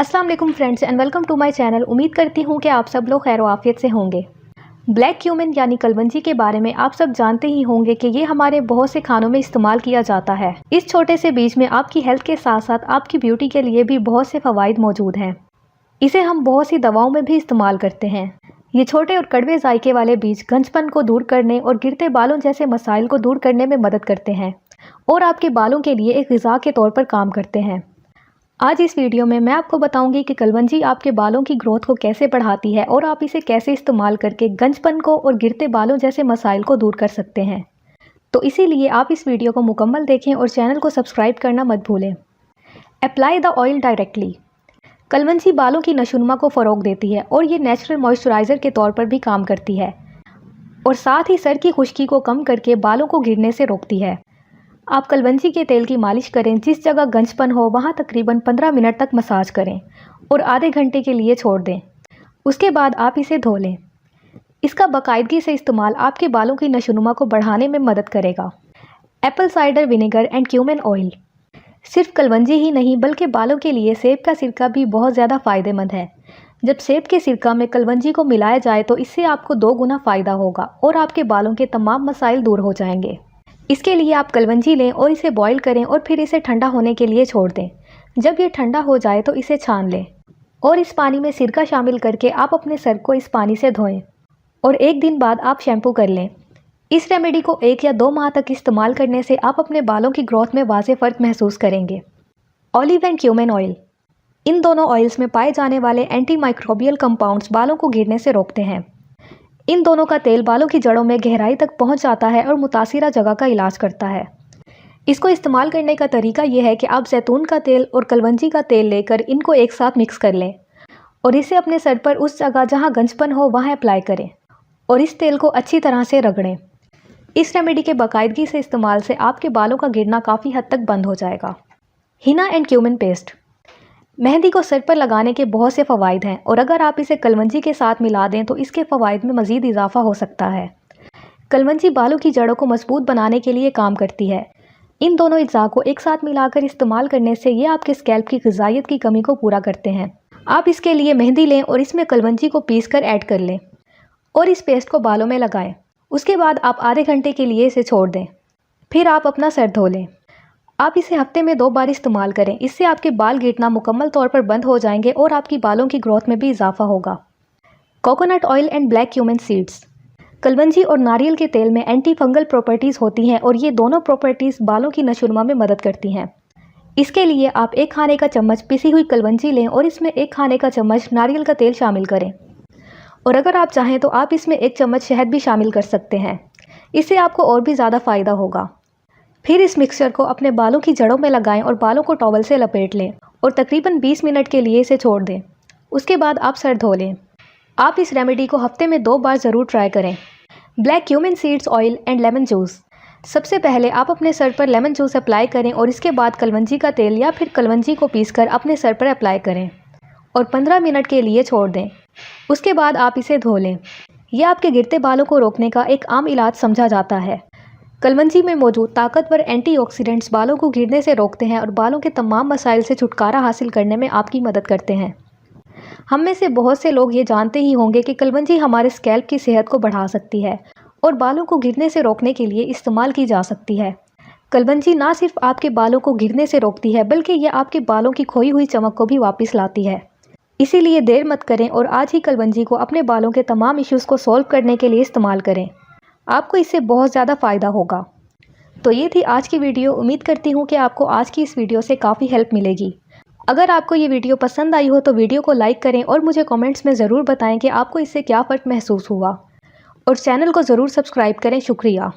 अस्सलाम वालेकुम friends and welcome to my channel. उम्मीद करती हूँ कि आप सब लोग खैर आफियत से होंगे। ब्लैक क्यूमिन यानी कलवंजी के बारे में आप सब जानते ही होंगे कि ये हमारे बहुत से खानों में इस्तेमाल किया जाता है। इस छोटे से बीज में आपकी हेल्थ के साथ साथ आपकी ब्यूटी के लिए भी बहुत से फ़वाइद मौजूद हैं। इसे हम बहुत सी दवाओं में भी इस्तेमाल करते हैं। ये छोटे और कड़वे जायके वाले बीज गंजपन को दूर करने और गिरते बालों जैसे मसाइल को दूर करने में मदद करते हैं और आपके बालों के लिए एक ग़िज़ा के तौर पर काम करते हैं। आज इस वीडियो में मैं आपको बताऊंगी कि कलवंजी आपके बालों की ग्रोथ को कैसे बढ़ाती है और आप इसे कैसे इस्तेमाल करके गंजपन को और गिरते बालों जैसे मसाइल को दूर कर सकते हैं। तो इसीलिए आप इस वीडियो को मुकम्मल देखें और चैनल को सब्सक्राइब करना मत भूलें। Apply the oil directly. Kalonji बालों की नशोनुमा को फ़रोग देती है और ये नेचुरल मॉइस्चराइज़र के तौर पर भी काम करती है और साथ ही सर की खुश्की को कम करके बालों को गिरने से रोकती है। आप कलवंजी के तेल की मालिश करें, जिस जगह गंजपन हो वहाँ तकरीबन 15 मिनट तक मसाज करें और आधे घंटे के लिए छोड़ दें। उसके बाद आप इसे धो लें। इसका बाकायदगी से इस्तेमाल आपके बालों की नशोनुमा को बढ़ाने में मदद करेगा। Apple cider vinegar and cumin oil. सिर्फ कलवंजी ही नहीं बल्कि बालों के लिए सेब का सिरका भी बहुत ज़्यादा फ़ायदेमंद है। जब सेब के सिरका में कलवंजी को मिलाया जाए तो इससे आपको 2 गुना फ़ायदा होगा और आपके बालों के तमाम मसाइल दूर हो जाएंगे। इसके लिए आप कलवंजी लें और इसे बॉईल करें और फिर इसे ठंडा होने के लिए छोड़ दें। जब ये ठंडा हो जाए तो इसे छान लें और इस पानी में सिरका शामिल करके आप अपने सर को इस पानी से धोएं और 1 दिन बाद आप शैम्पू कर लें। इस रेमेडी को 1 या 2 माह तक इस्तेमाल करने से आप अपने बालों की ग्रोथ में वाज़ेह फ़र्क महसूस करेंगे। Olive and cumin oil. इन दोनों ऑयल्स में पाए जाने वाले एंटी माइक्रोबियल कंपाउंड्स बालों को गिरने से रोकते हैं। इन दोनों का तेल बालों की जड़ों में गहराई तक पहुंच जाता है और मुतासिरा जगह का इलाज करता है। इसको इस्तेमाल करने का तरीका यह है कि आप जैतून का तेल और कलवंजी का तेल लेकर इनको एक साथ मिक्स कर लें और इसे अपने सर पर उस जगह जहां गंजपन हो वहां अप्लाई करें और इस तेल को अच्छी तरह से रगड़ें। इस रेमेडी के बाकायदगी से इस्तेमाल से आपके बालों का गिरना काफ़ी हद तक बंद हो जाएगा। Hina and cumin paste. Mehndi को सर पर लगाने के बहुत से फ़वाइद हैं और अगर आप इसे कलवंजी के साथ मिला दें तो इसके फ़वाइद में मज़ीद इजाफा हो सकता है। कलवंजी बालों की जड़ों को मजबूत बनाने के लिए काम करती है। इन दोनों अज्जा को एक साथ मिलाकर इस्तेमाल करने से ये आपके स्कैल्प की ग़िज़ाइयत की कमी को पूरा करते हैं। आप इसके लिए मेहंदी लें और इसमें कलवंजी को पीस कर ऐड कर लें और इस पेस्ट को बालों में लगाएं। उसके बाद आप आधे घंटे के लिए इसे छोड़ दें। फिर आप अपना सर धो लें। आप इसे हफ्ते में 2 बार इस्तेमाल करें। इससे आपके बाल गिरना मुकम्मल तौर पर बंद हो जाएंगे और आपकी बालों की ग्रोथ में भी इजाफा होगा। Coconut oil and black cumin seeds. Kalonji और नारियल के तेल में एंटी फंगल प्रॉपर्टीज़ होती हैं और ये दोनों प्रॉपर्टीज़ बालों की नशोनुमा में मदद करती हैं। इसके लिए आप 1 खाने का चम्मच पिसी हुई कलवंजी लें और इसमें 1 खाने का चम्मच नारियल का तेल शामिल करें और अगर आप चाहें तो आप इसमें 1 चम्मच शहद भी शामिल कर सकते हैं। इससे आपको और भी ज़्यादा फ़ायदा होगा। फिर इस मिक्सचर को अपने बालों की जड़ों में लगाएं और बालों को टॉवल से लपेट लें और तकरीबन 20 मिनट के लिए इसे छोड़ दें। उसके बाद आप सर धो लें। आप इस रेमेडी को हफ्ते में 2 बार ज़रूर ट्राई करें। Black cumin seeds oil and lemon juice. सबसे पहले आप अपने सर पर लेमन जूस अप्लाई करें और इसके बाद कलवंजी का तेल या फिर कलवंजी को पीसकर अपने सर पर अप्लाई करें और 15 मिनट के लिए छोड़ दें। उसके बाद आप इसे धो लें। यह आपके गिरते बालों को रोकने का एक आम इलाज समझा जाता है। कलवंजी में मौजूद ताकतवर एंटीऑक्सीडेंट्स बालों को गिरने से रोकते हैं और बालों के तमाम मसाइल से छुटकारा हासिल करने में आपकी मदद करते हैं। हम में से बहुत से लोग ये जानते ही होंगे कि कलवंजी हमारे स्कैल्प की सेहत को बढ़ा सकती है और बालों को गिरने से रोकने के लिए इस्तेमाल की जा सकती है। कलवंजी ना सिर्फ आपके बालों को गिरने से रोकती है बल्कि यह आपके बालों की खोई हुई चमक को भी वापस लाती है। इसीलिए देर मत करें और आज ही कलवंजी को अपने बालों के तमाम इश्यूज़ को सॉल्व करने के लिए इस्तेमाल करें। आपको इससे बहुत ज़्यादा फ़ायदा होगा। तो ये थी आज की वीडियो। उम्मीद करती हूँ कि आपको आज की इस वीडियो से काफ़ी हेल्प मिलेगी। अगर आपको ये वीडियो पसंद आई हो तो वीडियो को लाइक करें और मुझे कमेंट्स में ज़रूर बताएं कि आपको इससे क्या फ़र्क महसूस हुआ और चैनल को ज़रूर सब्सक्राइब करें। शुक्रिया।